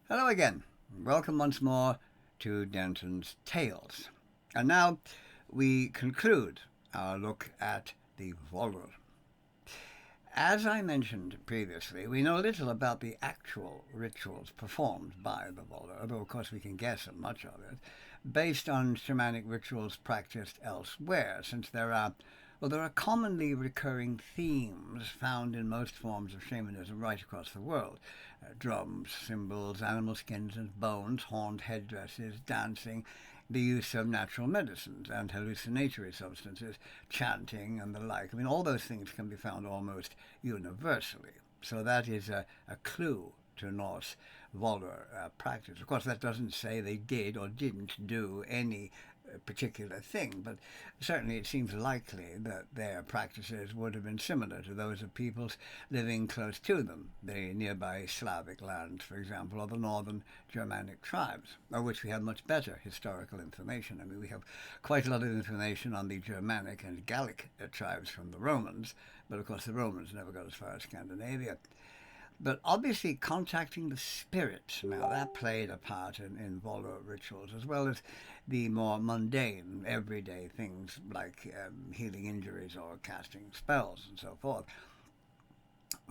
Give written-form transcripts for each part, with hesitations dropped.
Hello again. Welcome once more to Denton's Tales. And now we conclude our look at the Volur. As I mentioned previously, we know little about the actual rituals performed by the Volur, although of course we can guess at much of it, based on shamanic rituals practiced elsewhere, since there are commonly recurring themes found in most forms of shamanism right across the world. Drums, cymbals, animal skins and bones, horned headdresses, dancing, the use of natural medicines and hallucinatory substances, chanting, and the like. I mean, all those things can be found almost universally. So that is a clue to Norse Volur practice. Of course, that doesn't say they did or didn't do any particular thing, but certainly it seems likely that their practices would have been similar to those of peoples living close to them, the nearby Slavic lands, for example, or the northern Germanic tribes, of which we have much better historical information. I mean, we have quite a lot of information on the Germanic and Gallic tribes from the Romans, but of course the Romans never got as far as Scandinavia. But obviously, contacting the spirits, now that played a part in Volur rituals, as well as the more mundane, everyday things like healing injuries or casting spells and so forth.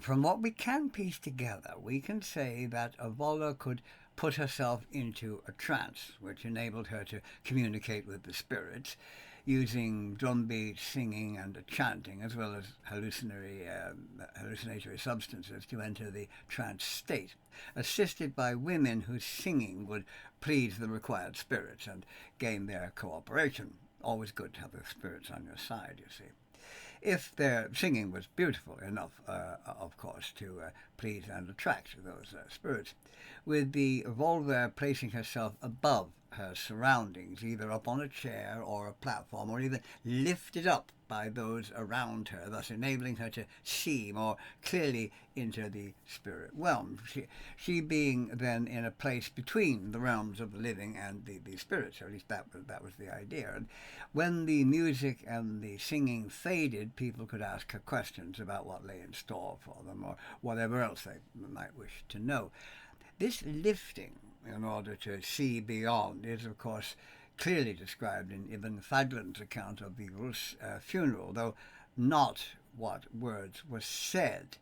From what we can piece together, we can say that a Volur could put herself into a trance, which enabled her to communicate with the spirits, using drum beats, singing, and chanting, as well as hallucinatory substances to enter the trance state, assisted by women whose singing would please the required spirits and gain their cooperation. Always good to have the spirits on your side, you see. If their singing was beautiful enough, of course, to please and attract those spirits, with the Volver placing herself above her surroundings, either up on a chair or a platform, or even lifted up by those around her, thus enabling her to see more clearly into the spirit realm. She being then in a place between the realms of the living and the spirits, or at least that was the idea. And when the music and the singing faded, people could ask her questions about what lay in store for them, or whatever else they might wish to know. This lifting, in order to see beyond, is of course clearly described in Ibn Fadlan's account of the Rus funeral, though not what words were said.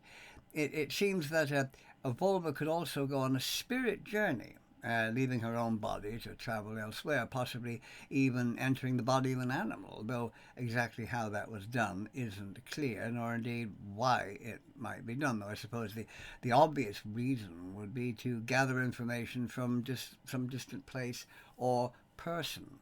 It seems that a Volva could also go on a spirit journey, leaving her own body to travel elsewhere, possibly even entering the body of an animal, though exactly how that was done isn't clear, nor indeed why it might be done, though I suppose the obvious reason would be to gather information from just some distant place or person.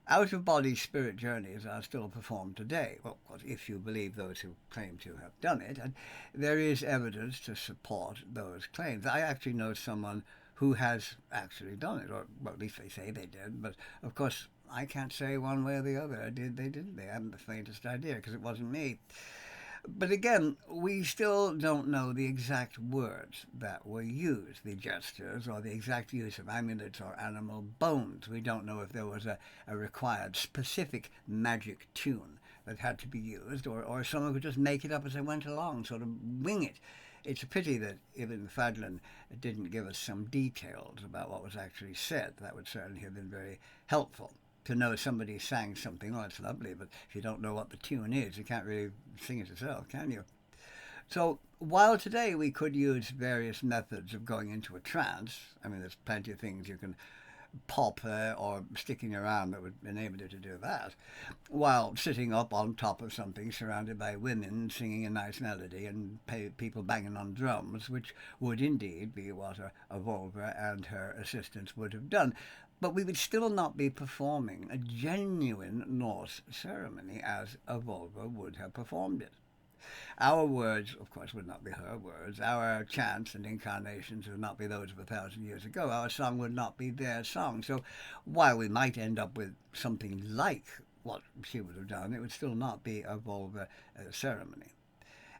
Out-of-body spirit journeys are still performed today, well, of course, if you believe those who claim to have done it, and there is evidence to support those claims. I actually know someone who has actually done it, or well, at least they say they did, but of course I can't say one way or the other. Did they, didn't they? I haven't the faintest idea, because it wasn't me. But again, we still don't know the exact words that were used, the gestures, or the exact use of amulets or animal bones. We don't know if there was a required specific magic tune that had to be used, or someone could just make it up as they went along, sort of wing it. It's a pity that Ibn Fadlan didn't give us some details about what was actually said. That would certainly have been very helpful. To know somebody sang something, oh, it's lovely, but if you don't know what the tune is, you can't really sing it yourself, can you? So while today we could use various methods of going into a trance, I mean, there's plenty of things you can pop or stick in your arm that would enable you to do that, while sitting up on top of something surrounded by women singing a nice melody and people banging on drums, which would indeed be what a Volva and her assistants would have done. But we would still not be performing a genuine Norse ceremony as a Volva would have performed it. Our words, of course, would not be her words. Our chants and incarnations would not be those of 1,000 years ago. Our song would not be their song. So while we might end up with something like what she would have done, it would still not be a Volva ceremony.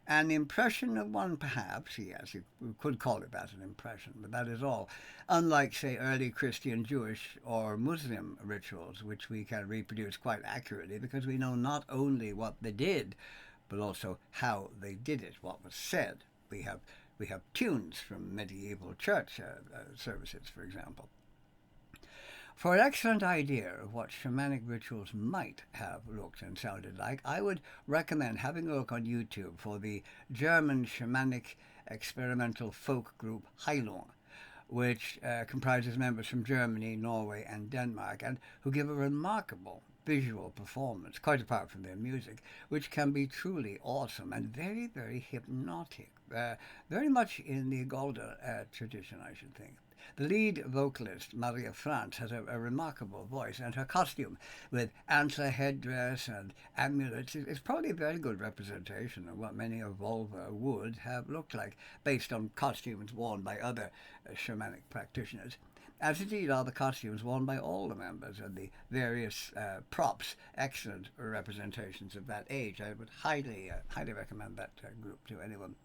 An impression of one, perhaps, yes, you could call it that, an impression, but that is all. Unlike, say, early Christian, Jewish, or Muslim rituals, which we can reproduce quite accurately because we know not only what they did, but also how they did it, what was said. We have We have tunes from medieval church services, for example. For an excellent idea of what shamanic rituals might have looked and sounded like, I would recommend having a look on YouTube for the German shamanic experimental folk group Heilung, which comprises members from Germany, Norway, and Denmark, and who give a remarkable visual performance, quite apart from their music, which can be truly awesome and very, very hypnotic. Very much in the Golda tradition, I should think. The lead vocalist, Maria Franz, has a remarkable voice, and her costume, with antler headdress and amulets, is probably a very good representation of what many of Volur would have looked like, based on costumes worn by other shamanic practitioners, as indeed are the costumes worn by all the members and the various props, excellent representations of that age. I would highly recommend that group to anyone.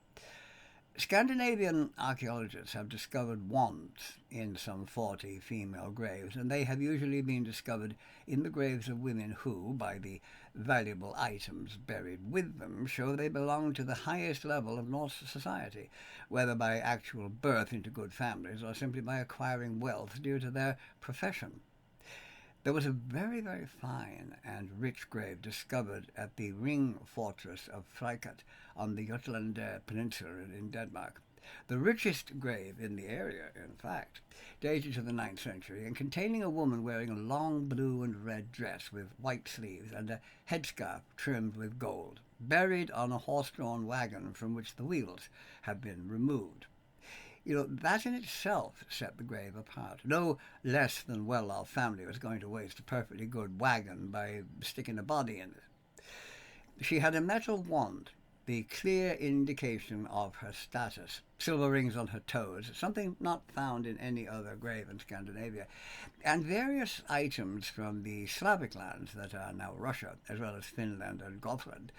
Scandinavian archaeologists have discovered wands in some 40 female graves, and they have usually been discovered in the graves of women who, by the valuable items buried with them, show they belong to the highest level of Norse society, whether by actual birth into good families or simply by acquiring wealth due to their profession. There was a very, very fine and rich grave discovered at the ring fortress of Freikat on the Jutland Peninsula in Denmark. The richest grave in the area, in fact, dated to the 9th century and containing a woman wearing a long blue and red dress with white sleeves and a headscarf trimmed with gold, buried on a horse-drawn wagon from which the wheels have been removed. You know, that in itself set the grave apart. No less than well-off family was going to waste a perfectly good wagon by sticking a body in it. She had a metal wand, the clear indication of her status, silver rings on her toes, something not found in any other grave in Scandinavia, and various items from the Slavic lands that are now Russia, as well as Finland and Gotland,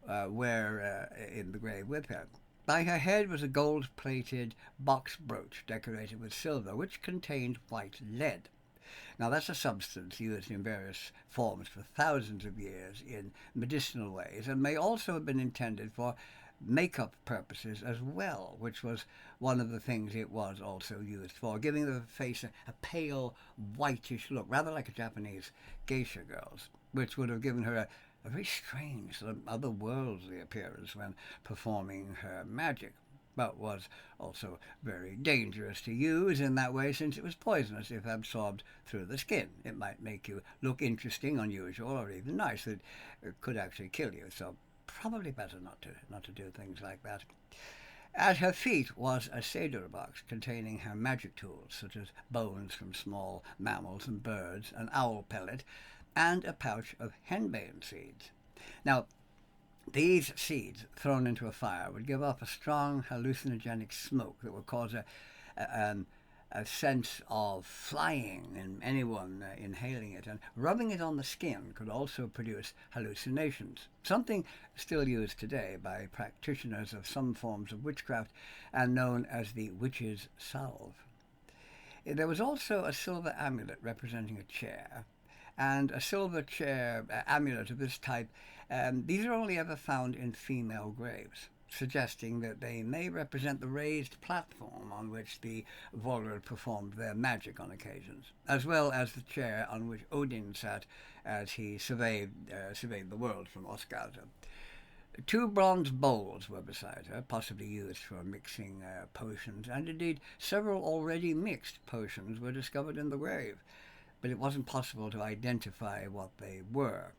were in the grave with her. By her head was a gold-plated box brooch decorated with silver, which contained white lead. Now, that's a substance used in various forms for thousands of years in medicinal ways, and may also have been intended for makeup purposes as well, which was one of the things it was also used for, giving the face a pale, whitish look, rather like a Japanese geisha girl's, which would have given her a very strange, sort of otherworldly appearance when performing her magic, but was also very dangerous to use in that way, since it was poisonous if absorbed through the skin. It might make you look interesting, unusual, or even nice. It could actually kill you, so probably better not to do things like that. At her feet was a cedar box containing her magic tools, such as bones from small mammals and birds, an owl pellet, and a pouch of henbane seeds. Now, these seeds thrown into a fire would give off a strong hallucinogenic smoke that would cause a sense of flying in anyone inhaling it, and rubbing it on the skin could also produce hallucinations, something still used today by practitioners of some forms of witchcraft and known as the witch's salve. There was also a silver amulet representing a chair, and a silver chair amulet of this type. These are only ever found in female graves, suggesting that they may represent the raised platform on which the Volur performed their magic on occasions, as well as the chair on which Odin sat as he surveyed the world from Asgard. 2 bronze bowls were beside her, possibly used for mixing potions, and indeed several already mixed potions were discovered in the grave, but it wasn't possible to identify what they were.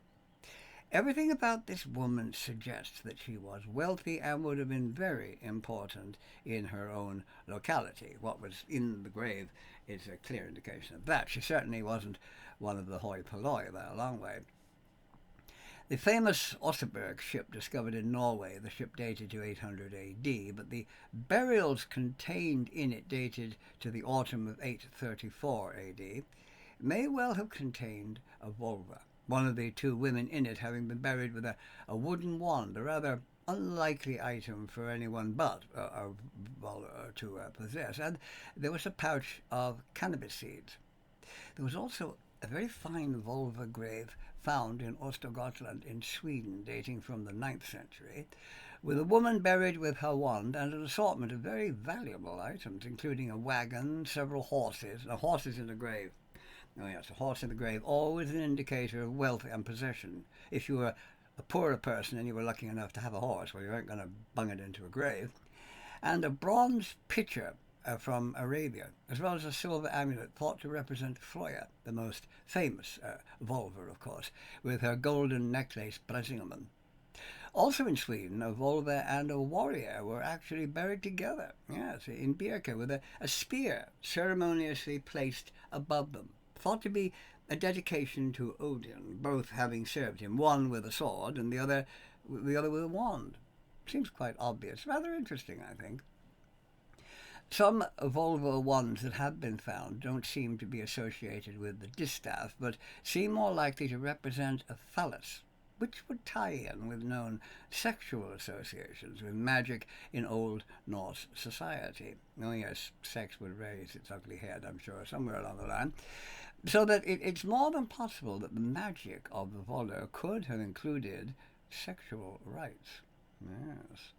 Everything about this woman suggests that she was wealthy and would have been very important in her own locality. What was in the grave is a clear indication of that. She certainly wasn't one of the hoi polloi by a long way. The famous Oseberg ship discovered in Norway, the ship dated to 800 AD, but the burials contained in it dated to the autumn of 834 AD, may well have contained a vulva, one of the 2 women in it having been buried with a wooden wand, a rather unlikely item for anyone but a vulva to possess. And there was a pouch of cannabis seeds. There was also a very fine vulva grave found in Östergötland in Sweden, dating from the 9th century, with a woman buried with her wand and an assortment of very valuable items, including a wagon, several horses, horses in the grave. Oh yes, a horse in the grave, always an indicator of wealth and possession. If you were a poorer person and you were lucky enough to have a horse, well, you weren't going to bung it into a grave. And a bronze pitcher from Arabia, as well as a silver amulet thought to represent Freya, the most famous Volur, of course, with her golden necklace Bräsingemen. Also in Sweden, a Volva and a warrior were actually buried together, yes, in Birka, with a spear ceremoniously placed above them, thought to be a dedication to Odin, both having served him, one with a sword and the other with a wand. Seems quite obvious. Rather interesting, I think. Some Volvo wands that have been found don't seem to be associated with the distaff, but seem more likely to represent a phallus, which would tie in with known sexual associations with magic in Old Norse society. Oh yes, sex would raise its ugly head, I'm sure, somewhere along the line. So that it's more than possible that the magic of the Volur could have included sexual rites. Yes.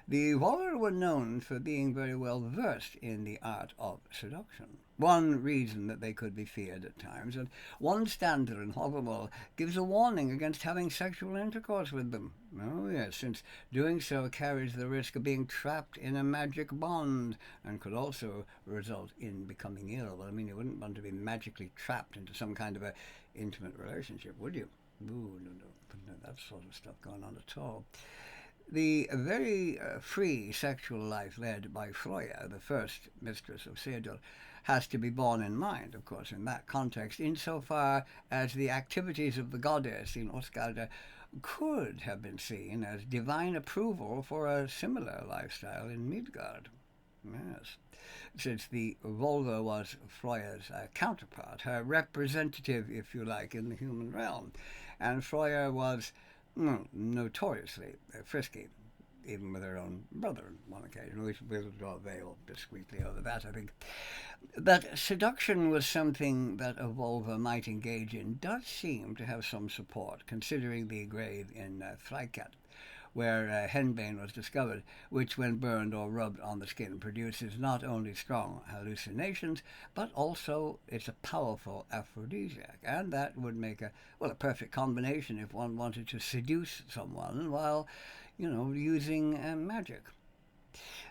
The Volur were known for being very well versed in the art of seduction. One reason that they could be feared at times, and one stanza in Hávamál gives a warning against having sexual intercourse with them. Oh yes, since doing so carries the risk of being trapped in a magic bond, and could also result in becoming ill. I mean, you wouldn't want to be magically trapped into some kind of a intimate relationship, would you? Ooh, no, that sort of stuff going on at all. The very free sexual life led by Freya, the first mistress of Sedur, has to be borne in mind, of course, in that context, insofar as the activities of the goddess in Åsgärder could have been seen as divine approval for a similar lifestyle in Midgard. Yes, since the Volva was Freya's counterpart, her representative, if you like, in the human realm, and Freya was notoriously frisky, even with her own brother on one occasion. We'll draw a veil discreetly over that, I think. That seduction was something that a Volva might engage in does seem to have some support, considering the grave in Freikat, where henbane was discovered, which when burned or rubbed on the skin produces not only strong hallucinations, but also it's a powerful aphrodisiac, and that would make a perfect combination if one wanted to seduce someone while, using magic.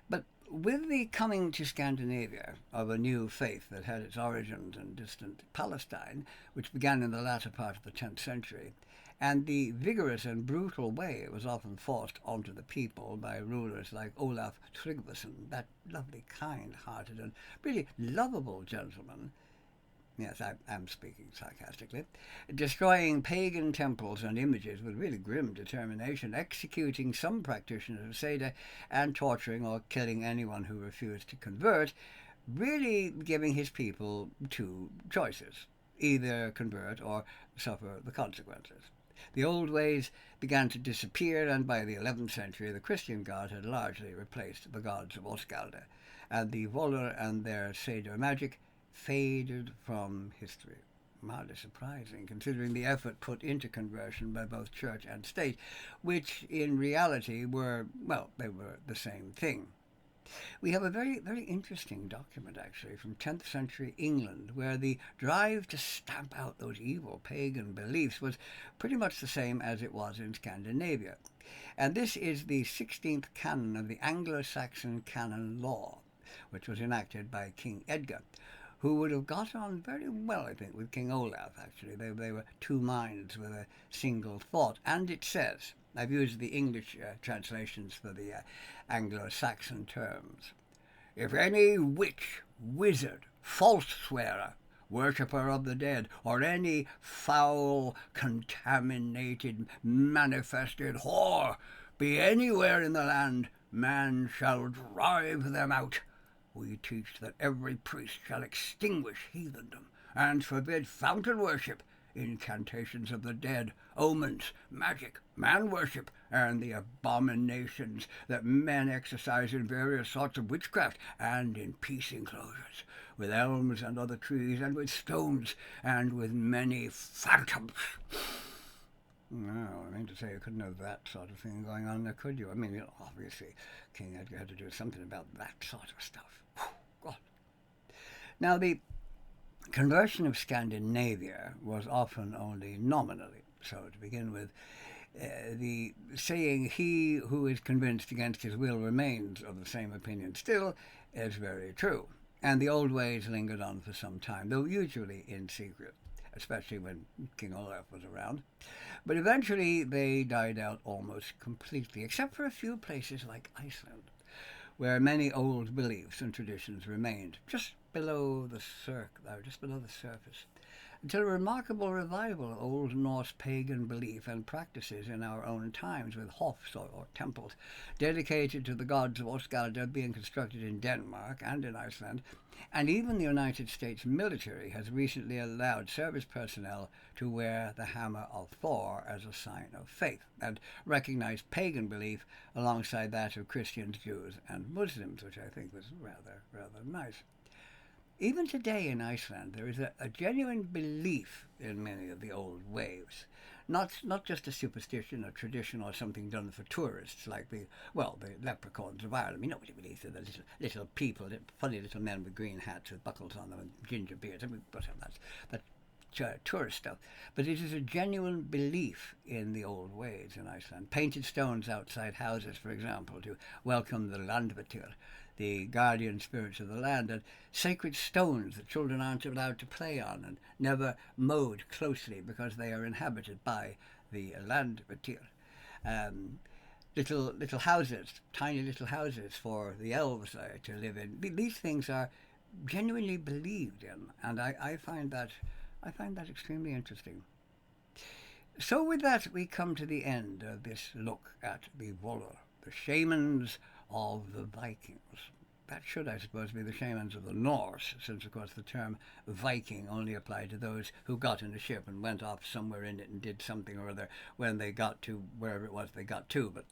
But with the coming to Scandinavia of a new faith that had its origins in distant Palestine, which began in the latter part of the 10th century, and the vigorous and brutal way it was often forced onto the people by rulers like Olaf Tryggvason, that lovely, kind-hearted and really lovable gentleman, yes, I'm speaking sarcastically, destroying pagan temples and images with really grim determination, executing some practitioners of Seder, and torturing or killing anyone who refused to convert, really giving his people two choices: either convert or suffer the consequences. The old ways began to disappear, and by the 11th century the Christian god had largely replaced the gods of Åsgärder, and the Volur and their Seder magic faded from history. Mildly surprising, considering the effort put into conversion by both church and state, which in reality were the same thing. We have a very, very interesting document, actually, from 10th century England, where the drive to stamp out those evil pagan beliefs was pretty much the same as it was in Scandinavia. And this is the 16th canon of the Anglo-Saxon canon law, which was enacted by King Edgar, who would have got on very well, I think, with King Olaf, actually. They were two minds with a single thought. And it says, I've used the English translations for the Anglo-Saxon terms, if any witch, wizard, false swearer, worshipper of the dead, or any foul, contaminated, manifested whore be anywhere in the land, man shall drive them out. We teach that every priest shall extinguish heathendom, and forbid fountain worship, incantations of the dead, omens, magic, man-worship, and the abominations that men exercise in various sorts of witchcraft, and in peace enclosures, with elms and other trees, and with stones, and with many phantoms. No, I mean to say you couldn't have that sort of thing going on there, could you? I mean, obviously, King Edgar had to do something about that sort of stuff. Whew, God. Now, the conversion of Scandinavia was often only nominally. So, to begin with, the saying, "He who is convinced against his will remains of the same opinion still," is very true. And the old ways lingered on for some time, though usually in secret, especially when King Olaf was around. But eventually they died out almost completely, except for a few places like Iceland, where many old beliefs and traditions remained just below the surface, until a remarkable revival of Old Norse pagan belief and practices in our own times, with hofs or temples dedicated to the gods of Osgardr being constructed in Denmark and in Iceland, and even the United States military has recently allowed service personnel to wear the hammer of Thor as a sign of faith, and recognize pagan belief alongside that of Christians, Jews, and Muslims, which I think was rather nice. Even today in Iceland, there is a genuine belief in many of the old ways. Not just a superstition, a tradition, or something done for tourists, like the leprechauns of Ireland. I mean, nobody believes in the little people, funny little men with green hats with buckles on them and ginger beards. I mean, that's tourist stuff. But it is a genuine belief in the old ways in Iceland. Painted stones outside houses, for example, to welcome the Landvatir, the guardian spirits of the land, and sacred stones that children aren't allowed to play on and never mowed closely because they are inhabited by the Landvatir. Little houses, tiny little houses for the elves to live in. These things are genuinely believed in, and I find that extremely interesting. So with that, we come to the end of this look at the Volur, the shamans of the Vikings. That should, I suppose, be the shamans of the Norse, since, of course, the term Viking only applied to those who got in a ship and went off somewhere in it and did something or other when they got to wherever it was they got to. But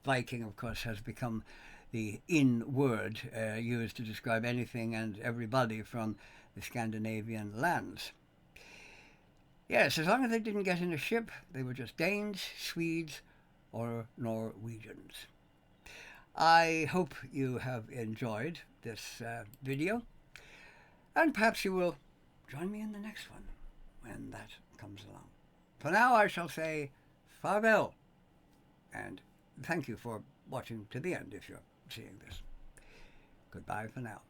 Viking, of course, has become the in word used to describe anything and everybody from the Scandinavian lands. Yes, as long as they didn't get in a ship, they were just Danes, Swedes, or Norwegians. I hope you have enjoyed this video, and perhaps you will join me in the next one when that comes along. For now, I shall say farewell, and thank you for watching to the end if you're seeing this. Goodbye for now.